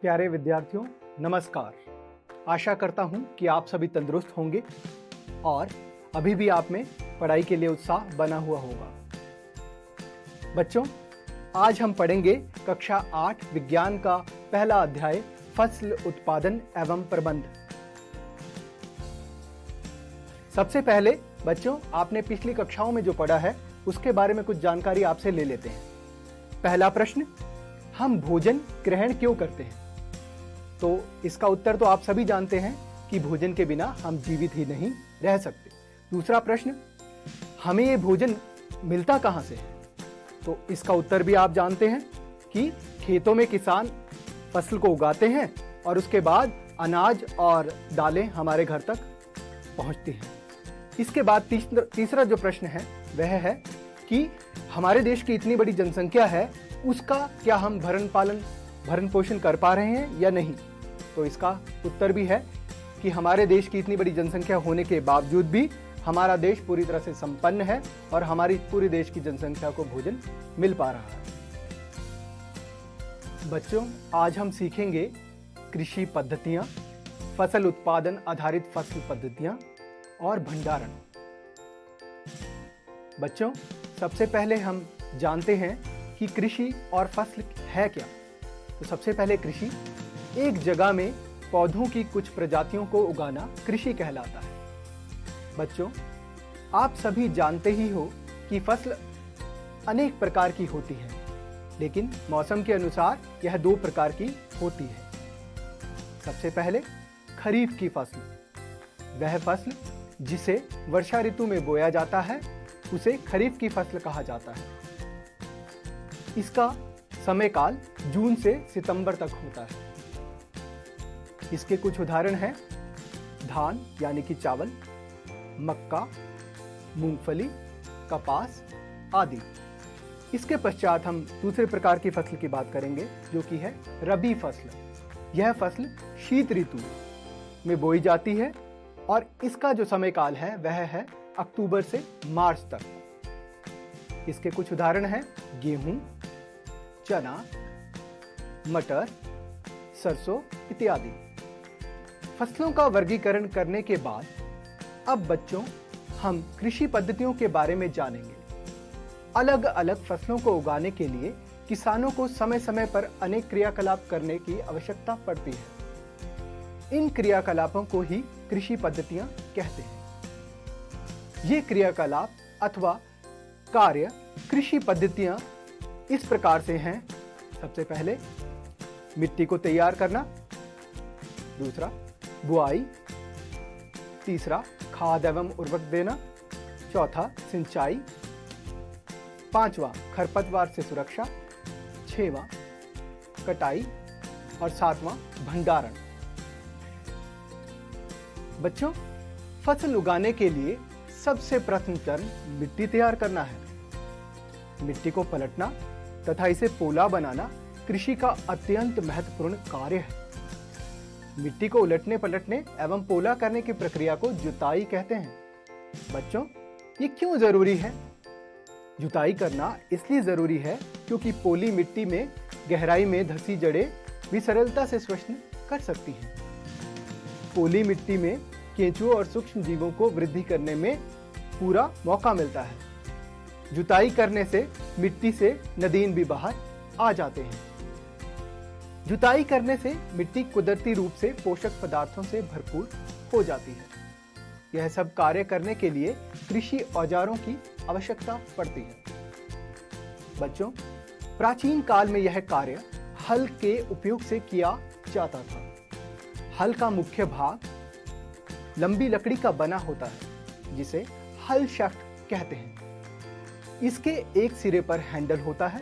प्यारे विद्यार्थियों, नमस्कार। आशा करता हूं कि आप सभी तंदुरुस्त होंगे और अभी भी आप में पढ़ाई के लिए उत्साह बना हुआ होगा। बच्चों, आज हम पढ़ेंगे कक्षा 8 विज्ञान का पहला अध्याय फसल उत्पादन एवं प्रबंध। सबसे पहले बच्चों, आपने पिछली कक्षाओं में जो पढ़ा है उसके बारे में कुछ जानकारी आपसे ले लेते हैं। पहला प्रश्न, हम भोजन ग्रहण क्यों करते हैं? तो इसका उत्तर तो आप सभी जानते हैं कि भोजन के बिना हम जीवित ही नहीं रह सकते। दूसरा प्रश्न, हमें ये भोजन मिलता कहां से है? तो इसका उत्तर भी आप जानते हैं कि खेतों में किसान फसल को उगाते हैं और उसके बाद अनाज और दालें हमारे घर तक पहुंचती हैं। इसके बाद तीसरा जो प्रश्न है वह है कि हमारे देश की इतनी बड़ी जनसंख्या है, उसका क्या हम भरण पोषण कर पा रहे हैं या नहीं? तो इसका उत्तर भी है कि हमारे देश की इतनी बड़ी जनसंख्या होने के बावजूद भी हमारा देश पूरी तरह से संपन्न है और हमारी पूरी देश की जनसंख्या को भोजन मिल पा रहा है। बच्चों, आज हम सीखेंगे कृषि पद्धतियां, फसल उत्पादन आधारित फसल पद्धतियां और भंडारण। बच्चों, सबसे पहले हम जानते हैं कि कृषि और फसल है क्या। तो सबसे पहले कृषि, एक जगह में पौधों की कुछ प्रजातियों को उगाना कृषि कहलाता है। बच्चों, आप सभी जानते ही हो कि फसल अनेक प्रकार की होती है, लेकिन मौसम के अनुसार यह दो प्रकार की होती है। सबसे पहले खरीफ की फसल, वह फसल जिसे वर्षा ऋतु में बोया जाता है उसे खरीफ की फसल कहा जाता है। इसका समय काल जून से सितंबर तक होता है। इसके कुछ उदाहरण हैं धान यानी कि चावल, मक्का, मूंगफली, कपास आदि। इसके पश्चात हम दूसरे प्रकार की फसल की बात करेंगे जो कि है रबी फसल। यह फसल शीत ऋतु में बोई जाती है और इसका जो समय काल है वह है अक्टूबर से मार्च तक। इसके कुछ उदाहरण हैं गेहूं, चना, मटर, सरसों इत्यादि। फसलों का वर्गीकरण करने के बाद अब बच्चों हम कृषि पद्धतियों के बारे में जानेंगे। अलग अलग फसलों को उगाने के लिए किसानों को समय समय पर अनेक क्रियाकलाप करने की आवश्यकता पड़ती है। इन क्रियाकलापों को ही कृषि पद्धतियां कहते हैं। ये क्रियाकलाप अथवा कार्य कृषि पद्धतियां इस प्रकार से हैं। सबसे पहले मिट्टी को तैयार करना, दूसरा बुआई, तीसरा खाद एवं उर्वरक देना, चौथा सिंचाई, पांचवा खरपतवार से सुरक्षा, छठवां कटाई और सातवां भंडारण। बच्चों, फसल उगाने के लिए सबसे प्रथम चरण मिट्टी तैयार करना है। मिट्टी को पलटना तथा इसे पोला बनाना कृषि का अत्यंत महत्वपूर्ण कार्य है। मिट्टी को उलटने पलटने एवं पोला करने की प्रक्रिया को जुताई कहते हैं। बच्चों, ये क्यों जरूरी है? जुताई करना इसलिए जरूरी है क्योंकि पोली मिट्टी में गहराई में धंसी जड़ें भी सरलता से श्वसन कर सकती हैं। पोली मिट्टी में केंचुओं और सूक्ष्म जीवों को वृद्धि करने में पूरा मौका मिलता है। जुताई करने से मिट्टी से नदीन भी बाहर आ जाते हैं। जुताई करने से मिट्टी कुदरती रूप से पोषक पदार्थों से भरपूर हो जाती है। यह सब कार्य करने के लिए कृषि औजारों की आवश्यकता पड़ती है। बच्चों, प्राचीन काल में यह कार्य हल के उपयोग से किया जाता था। हल का मुख्य भाग लंबी लकड़ी का बना होता है जिसे हल शाफ्ट कहते हैं। इसके एक सिरे पर हैंडल होता है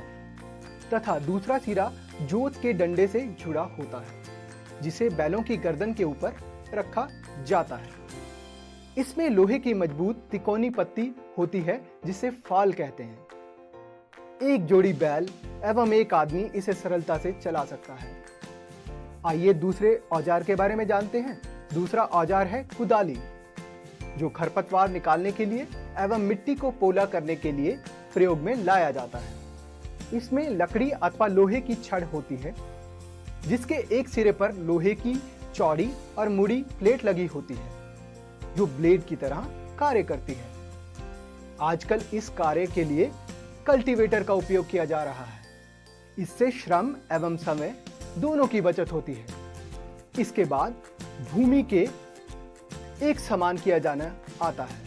तथा दूसरा सिरा जोत के डंडे से जुड़ा होता है जिसे बैलों की गर्दन के ऊपर रखा जाता है। इसमें लोहे की मजबूत तिकोनी पत्ती होती है जिसे फाल कहते हैं। एक जोड़ी बैल एवं एक आदमी इसे सरलता से चला सकता है। आइए दूसरे औजार के बारे में जानते हैं। दूसरा औजार है कुदाली, जो खरपतवार निकालने के लिए एवं मिट्टी को पोला करने के लिए प्रयोग में लाया जाता है। इसमें लकड़ी अथवा लोहे की छड़ होती है जिसके एक सिरे पर लोहे की चौड़ी और मुड़ी प्लेट लगी होती है जो ब्लेड की तरह कार्य करती है। आजकल इस कार्य के लिए कल्टीवेटर का उपयोग किया जा रहा है। इससे श्रम एवं समय दोनों की बचत होती है। इसके बाद भूमि के एक समान किया जाना आता है,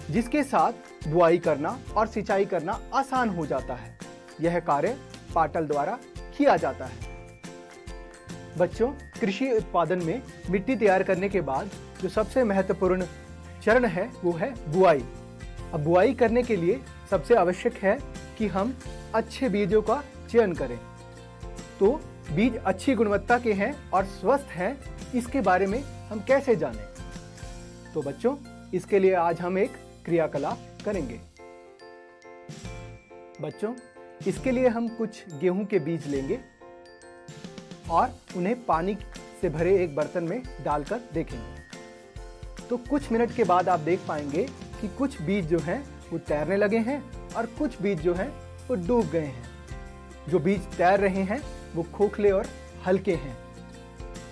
जिसके साथ बुआई करना और सिंचाई करना आसान हो जाता है। यह कार्य पाटल द्वारा किया जाता है। बच्चों, कृषि उत्पादन में मिट्टी तैयार करने के बाद जो सबसे महत्वपूर्ण चरण है वो है बुआई। अब बुआई करने के लिए सबसे आवश्यक है कि हम अच्छे बीजों का चयन करें। तो बीज अच्छी गुणवत्ता के हैं और स्वस्थ हैं, इसके बारे में हम कैसे जानें? तो बच्चों, इसके लिए आज हम एक क्रियाकलाप करेंगे। बच्चों, इसके लिए हम कुछ गेहूं के बीज लेंगे और उन्हें पानी से भरे एक बर्तन में डालकर देखेंगे। तो कुछ मिनट के बाद आप देख पाएंगे कि कुछ बीज जो हैं वो तैरने लगे हैं और कुछ बीज जो हैं वो डूब गए हैं। जो बीज तैर रहे हैं वो खोखले और हल्के हैं।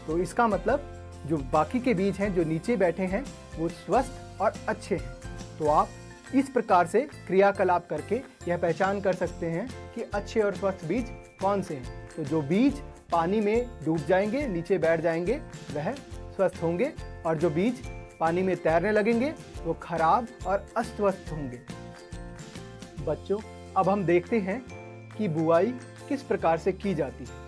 तो इसका मतलब जो बाकी के बीज हैं जो नीचे बैठे हैं वो स्वस्थ और अच्छे हैं। तो आप इस प्रकार से क्रियाकलाप करके यह पहचान कर सकते हैं कि अच्छे और स्वस्थ बीज कौन से हैं। तो जो बीज पानी में डूब जाएंगे, नीचे बैठ जाएंगे, वह स्वस्थ होंगे, और जो बीज पानी में तैरने लगेंगे वो खराब और अस्वस्थ होंगे। बच्चों, अब हम देखते हैं कि बुआई किस प्रकार से की जाती है।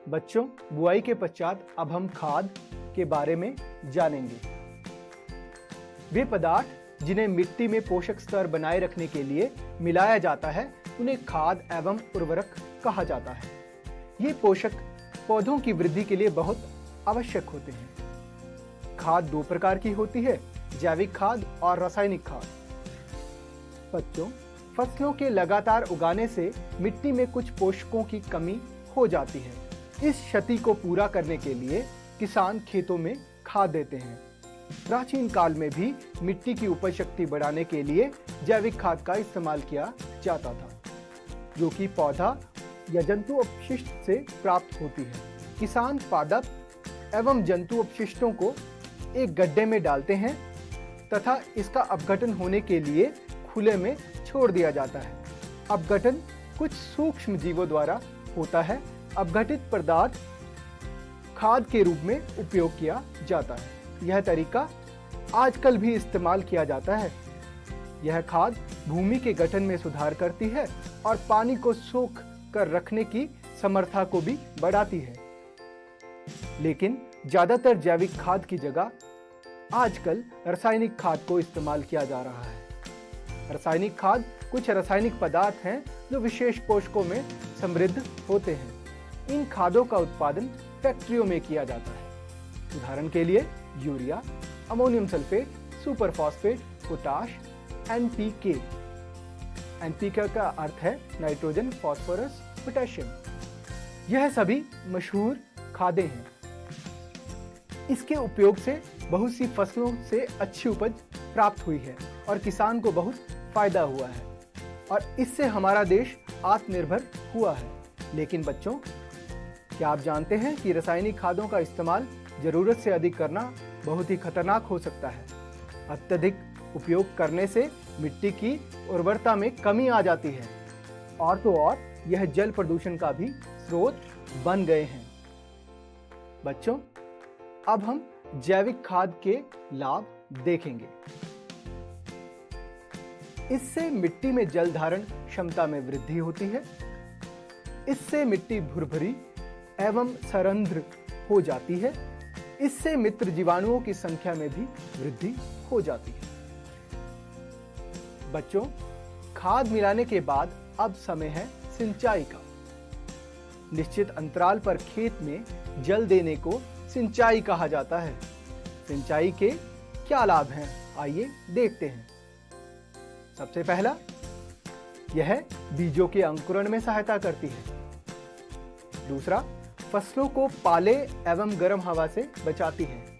बच्चों, बुआई के पश्चात अब हम खाद के बारे में जानेंगे। वे पदार्थ जिन्हें मिट्टी में पोषक स्तर बनाए रखने के लिए मिलाया जाता है, उन्हें खाद एवं उर्वरक कहा जाता है। ये पोषक पौधों की वृद्धि के लिए बहुत आवश्यक होते हैं। खाद दो प्रकार की होती है, जैविक खाद और रासायनिक खाद। बच्चों, फसलों के लगातार उगाने से मिट्टी में कुछ पोषकों की कमी हो जाती है। इस क्षति को पूरा करने के लिए किसान खेतों में खाद देते हैं। प्राचीन काल में भी मिट्टी की उपज शक्ति बढ़ाने के लिए जैविक खाद का इस्तेमाल किया जाता था, जो कि पौधा या जंतु अपशिष्ट से प्राप्त होती है। किसान पादप एवं जंतु अपशिष्टों को एक गड्ढे में डालते हैं तथा इसका अपघटन होने के लिए खुले में छोड़ दिया जाता है। अपघटन कुछ सूक्ष्म जीवों द्वारा होता है। अपघटित पदार्थ खाद के रूप में उपयोग किया जाता है। यह तरीका आजकल भी इस्तेमाल किया जाता है। यह खाद भूमि के गठन में सुधार करती है और पानी को सोख कर रखने की समर्था को भी बढ़ाती है। लेकिन ज्यादातर जैविक खाद की जगह आजकल रासायनिक खाद को इस्तेमाल किया जा रहा है। रासायनिक खाद कुछ रासायनिक पदार्थ हैं जो विशेष पोषकों में समृद्ध होते हैं। इन खादों का उत्पादन फैक्ट्रियों में किया जाता है। उदाहरण के लिए urea, ammonium sulphate, super phosphate, potash, NPK. NPK का अर्थ है नाइट्रोजन, फास्फोरस, पोटेशियम। यह सभी मशहूर खादें हैं। इसके उपयोग से बहुत सी फसलों से अच्छी उपज प्राप्त हुई है और किसान को बहुत फायदा हुआ है और इससे हमारा देश आत्मनिर्भर हुआ है। लेकिन बच्चों, क्या आप जानते हैं कि रासायनिक खादों का इस्तेमाल जरूरत से अधिक करना बहुत ही खतरनाक हो सकता है। अत्यधिक उपयोग करने से मिट्टी की उर्वरता में कमी आ जाती है और तो और यह जल प्रदूषण का भी स्रोत बन गए हैं। बच्चों, अब हम जैविक खाद के लाभ देखेंगे। इससे मिट्टी में जल धारण क्षमता में वृद्धि होती है। इससे मिट्टी भुरभुरी एवं सरंध्र हो जाती है। इससे मित्र जीवाणुओं की संख्या में भी वृद्धि हो जाती है। बच्चों, खाद मिलाने के बाद अब समय है सिंचाई का। निश्चित अंतराल पर खेत में जल देने को सिंचाई कहा जाता है। सिंचाई के क्या लाभ हैं, आइए देखते हैं। सबसे पहला, यह बीजों के अंकुरण में सहायता करती है। दूसरा, फसलों को पाले एवं गर्म हवा से बचाती है।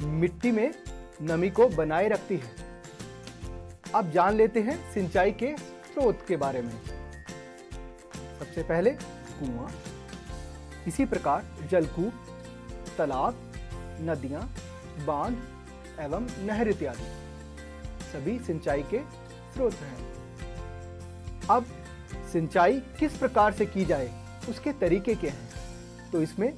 मिट्टी में नमी को बनाए रखती है। अब जान लेते हैं सिंचाई के स्रोत के बारे में। सबसे पहले कुआं, इसी प्रकार जलकूप, तालाब, नदियां, बांध एवं नहर इत्यादि सभी सिंचाई के स्रोत हैं। अब सिंचाई किस प्रकार से की जाए, उसके तरीके क्या हैं? तो इसमें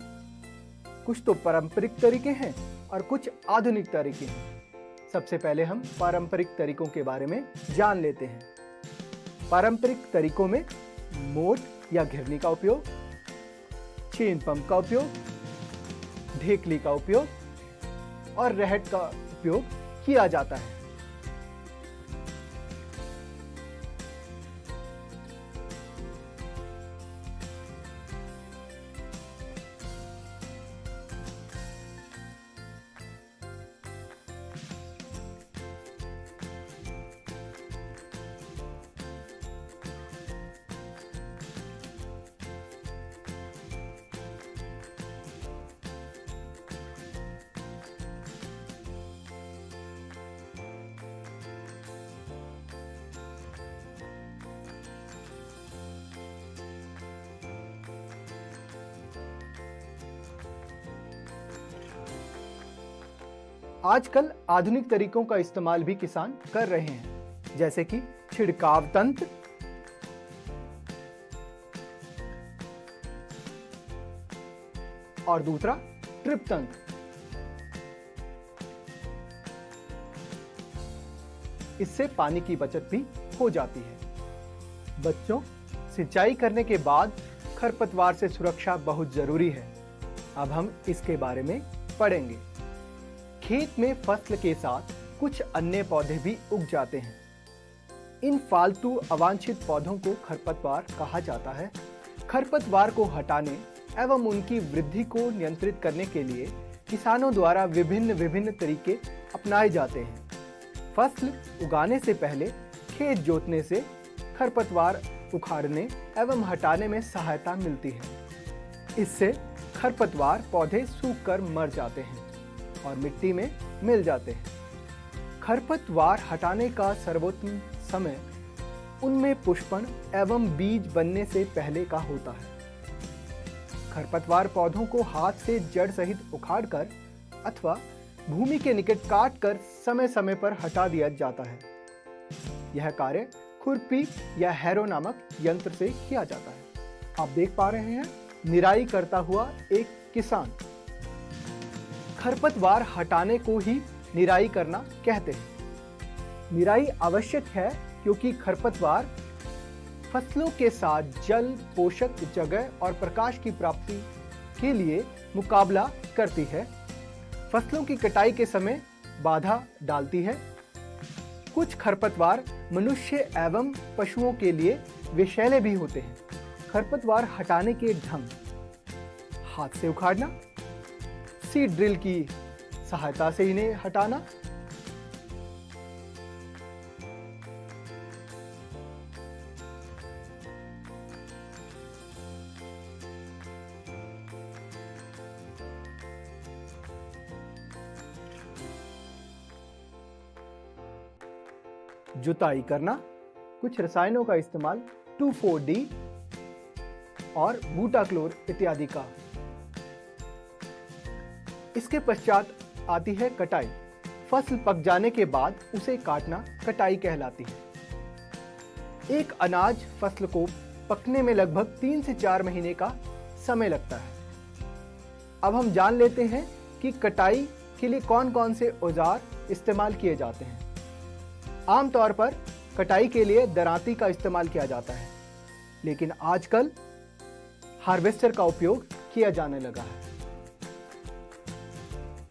कुछ तो पारंपरिक तरीके हैं और कुछ आधुनिक तरीके हैं। सबसे पहले हम पारंपरिक तरीकों के बारे में जान लेते हैं। पारंपरिक तरीकों में मोट या घिरनी का उपयोग, चेन पंप का उपयोग, ढेकली का उपयोग और रहट का उपयोग किया जाता है। आजकल आधुनिक तरीकों का इस्तेमाल भी किसान कर रहे हैं, जैसे कि छिड़काव तंत्र, और दूसरा ट्रिप तंत्र। इससे पानी की बचत भी हो जाती है। बच्चों, सिंचाई करने के बाद खरपतवार से सुरक्षा बहुत जरूरी है। अब हम इसके बारे में पढ़ेंगे। खेत में फसल के साथ कुछ अन्य पौधे भी उग जाते हैं। इन फालतू अवांछित पौधों को खरपतवार कहा जाता है। खरपतवार को हटाने एवं उनकी वृद्धि को नियंत्रित करने के लिए किसानों द्वारा विभिन्न तरीके अपनाए जाते हैं। फसल उगाने से पहले खेत जोतने से खरपतवार उखाड़ने एवं हटाने में सहायता मिलती है। इससे खरपतवार पौधे सूखकर मर जाते हैं और मिट्टी में मिल जाते हैं। खरपतवार हटाने का सर्वोत्तम समय उनमें पुष्पन एवं बीज बनने से पहले का होता है। खरपतवार पौधों को हाथ से जड़ सहित उखाड़कर अथवा भूमि के निकट काटकर समय समय पर हटा दिया जाता है। यह कार्य खुरपी या हैरो नामक यंत्र से किया जाता है। आप देख पा रहे हैं निराई करता हुआ एक किसान। खरपतवार हटाने को ही निराई करना कहते हैं। निराई आवश्यक है क्योंकि खरपतवार फसलों के साथ जल, पोषक जगह और प्रकाश की प्राप्ति के लिए मुकाबला करती है। फसलों की कटाई के समय बाधा डालती है। कुछ खरपतवार मनुष्य एवं पशुओं के लिए विषैले भी होते हैं। खरपतवार हटाने के ढंग: हाथ से उखाड़ना, सीड ड्रिल की सहायता से इन्हें हटाना, जुताई करना, कुछ रसायनों का इस्तेमाल 2,4-D और बूटाक्लोर इत्यादि का। इसके पश्चात आती है कटाई। फसल पक जाने के बाद उसे काटना कटाई कहलाती है। एक अनाज फसल को पकने में लगभग 3 से 4 महीने का समय लगता है। अब हम जान लेते हैं कि कटाई के लिए कौन कौन से औजार इस्तेमाल किए जाते हैं। आमतौर पर कटाई के लिए दरांती का इस्तेमाल किया जाता है, लेकिन आजकल हार्वेस्टर का उपयोग किया जाने लगा है।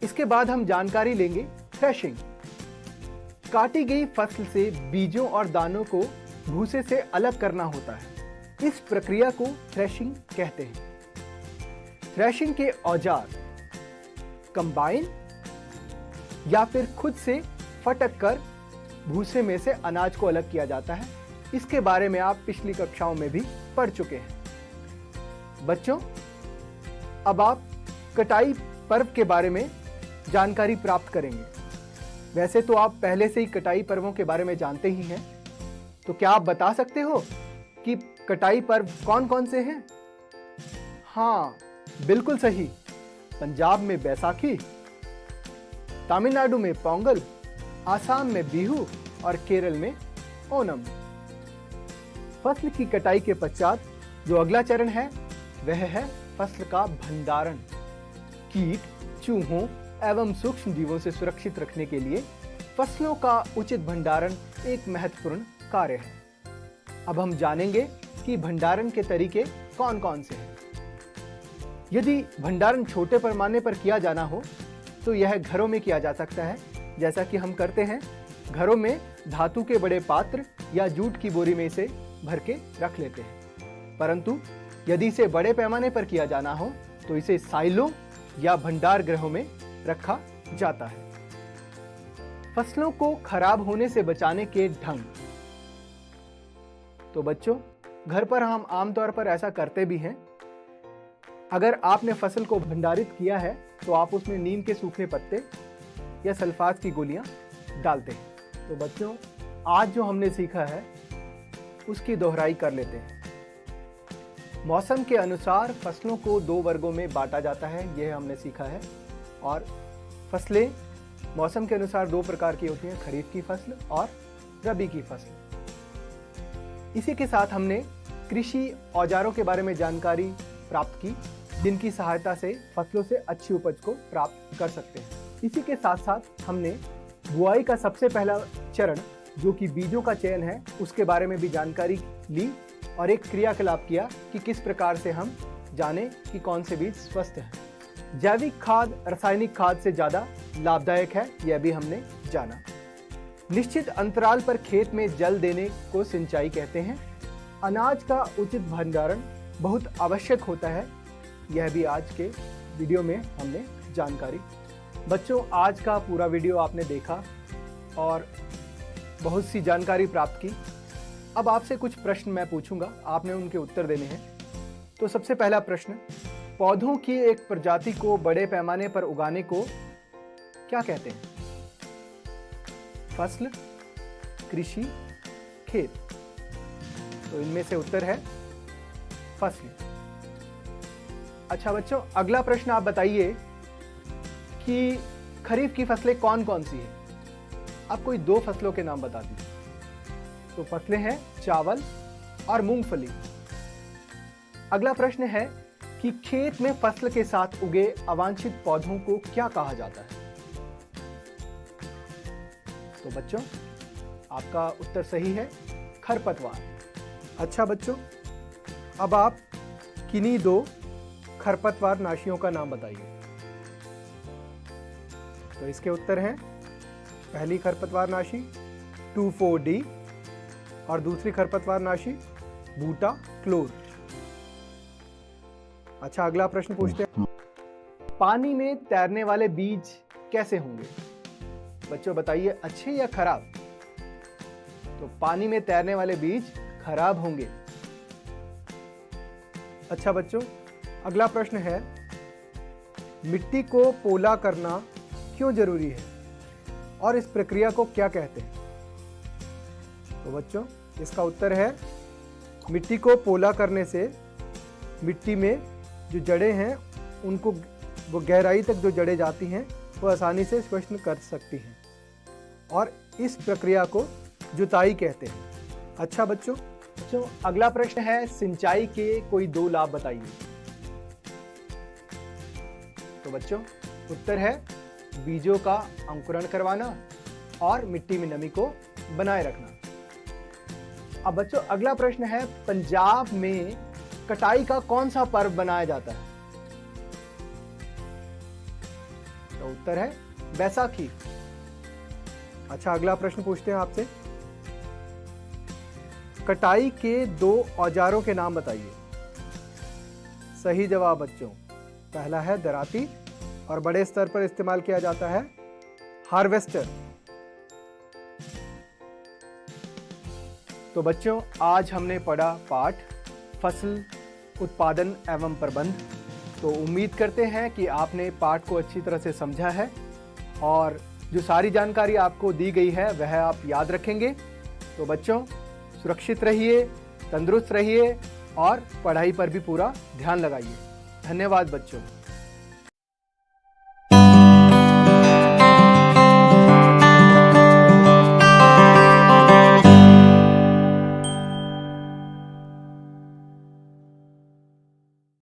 इसके बाद हम जानकारी लेंगे थ्रेशिंग। काटी गई फसल से बीजों और दानों को भूसे से अलग करना होता है। इस प्रक्रिया को थ्रेशिंग कहते हैं। थ्रेशिंग के औजार कंबाइन या फिर खुद से फटक कर भूसे में से अनाज को अलग किया जाता है। इसके बारे में आप पिछली कक्षाओं में भी पढ़ चुके हैं। बच्चों, अब आप कटाई पर्व के बारे में जानकारी प्राप्त करेंगे। वैसे तो आप पहले से ही कटाई पर्वों के बारे में जानते ही हैं, तो क्या आप बता सकते हो कि कटाई पर्व कौन कौन से हैं? हाँ, बिल्कुल सही। पंजाब में बैसाखी, तमिलनाडु में पोंगल, आसाम में बिहू और केरल में ओणम। फसल की कटाई के पश्चात जो अगला चरण है वह है फसल का भंडारण। कीट, चूहों एवं सूक्ष्म जीवों से सुरक्षित रखने के लिए फसलों का उचित भंडारण एक महत्वपूर्ण कार्य है। अब हम जानेंगे कि भंडारण के तरीके कौन कौन से हैं। यदि भंडारण छोटे पैमाने पर किया जाना हो तो यह घरों में किया जा सकता है, जैसा कि हम करते हैं। घरों में धातु के बड़े पात्र या जूट की बोरी में इसे भर के रख लेते हैं। परंतु यदि इसे बड़े पैमाने पर किया जाना हो तो इसे साइलों या भंडार गृहों में रखा जाता है। फसलों को खराब होने से बचाने के ढंग। तो बच्चों, घर पर हम आमतौर पर ऐसा करते भी हैं। अगर आपने फसल को भंडारित किया है तो आप उसमें नीम के सूखे पत्ते या सल्फात की गोलियां डालते हैं। तो बच्चों, आज जो हमने सीखा है उसकी दोहराई कर लेते हैं। मौसम के अनुसार फसलों को 2 वर्गों में बांटा जाता है, यह हमने सीखा है। और फसलें मौसम के अनुसार 2 प्रकार की होती हैं, खरीफ की फसल और रबी की फसल। इसी के साथ हमने कृषि औजारों के बारे में जानकारी प्राप्त की, जिनकी सहायता से फसलों से अच्छी उपज को प्राप्त कर सकते हैं। इसी के साथ साथ हमने बुआई का सबसे पहला चरण, जो कि बीजों का चयन है, उसके बारे में भी जानकारी ली और एक क्रियाकलाप किया कि किस प्रकार से हम जाने कि कौन से बीज स्वस्थ हैं। जैविक खाद रासायनिक खाद से ज़्यादा लाभदायक है, यह भी हमने जाना। निश्चित अंतराल पर खेत में जल देने को सिंचाई कहते हैं। अनाज का उचित भंडारण बहुत आवश्यक होता है, यह भी आज के वीडियो में हमने जानकारी। बच्चों, आज का पूरा वीडियो आपने देखा और बहुत सी जानकारी प्राप्त की। अब आपसे कुछ प्रश्न मैं पूछूंगा, आपने उनके उत्तर देने हैं। तो सबसे पहला प्रश्न, पौधों की एक प्रजाति को बड़े पैमाने पर उगाने को क्या कहते हैं? फसल, कृषि, खेत। तो इनमें से उत्तर है फसल। अच्छा बच्चों, अगला प्रश्न आप बताइए कि खरीफ की फसलें कौन कौन सी है? आप कोई 2 फसलों के नाम बता दीजिए। तो फसलें हैं चावल और मूंगफली। अगला प्रश्न है कि खेत में फसल के साथ उगे अवांछित पौधों को क्या कहा जाता है? तो बच्चों, आपका उत्तर सही है, खरपतवार। अच्छा बच्चों, अब आप किन्हीं 2 खरपतवार नाशियों का नाम बताइए। तो इसके उत्तर हैं, पहली खरपतवार नाशी 2,4-D और दूसरी खरपतवार नाशी बूटा क्लोर। अच्छा, अगला प्रश्न पूछते हैं, पानी में तैरने वाले बीज कैसे होंगे? बच्चों बताइए, अच्छे या खराब? तो पानी में तैरने वाले बीज खराब होंगे। अच्छा बच्चों, अगला प्रश्न है, मिट्टी को पोला करना क्यों जरूरी है और इस प्रक्रिया को क्या कहते हैं? तो बच्चों, इसका उत्तर है, मिट्टी को पोला करने से मिट्टी में जो जड़ें हैं उनको वो गहराई तक जो जड़ें जाती हैं वो आसानी से स्पष्ट कर सकती हैं और इस प्रक्रिया को जुताई कहते हैं। अच्छा बच्चों, अगला प्रश्न है, सिंचाई के कोई 2 लाभ बताइए। तो बच्चों, उत्तर है बीजों का अंकुरण करवाना और मिट्टी में नमी को बनाए रखना। अब बच्चों, अगला प्रश्न है, पंजाब में कटाई का कौन सा पर्व मनाया जाता है? तो उत्तर है बैसाखी। अच्छा, अगला प्रश्न पूछते हैं आपसे, कटाई के 2 औजारों के नाम बताइए। सही जवाब बच्चों, पहला है दराती और बड़े स्तर पर इस्तेमाल किया जाता है हार्वेस्टर। तो बच्चों, आज हमने पढ़ा पाठ फसल उत्पादन एवं प्रबंध। तो उम्मीद करते हैं कि आपने पाठ को अच्छी तरह से समझा है और जो सारी जानकारी आपको दी गई है वह आप याद रखेंगे। तो बच्चों, सुरक्षित रहिए, तंदुरुस्त रहिए और पढ़ाई पर भी पूरा ध्यान लगाइए। धन्यवाद बच्चों।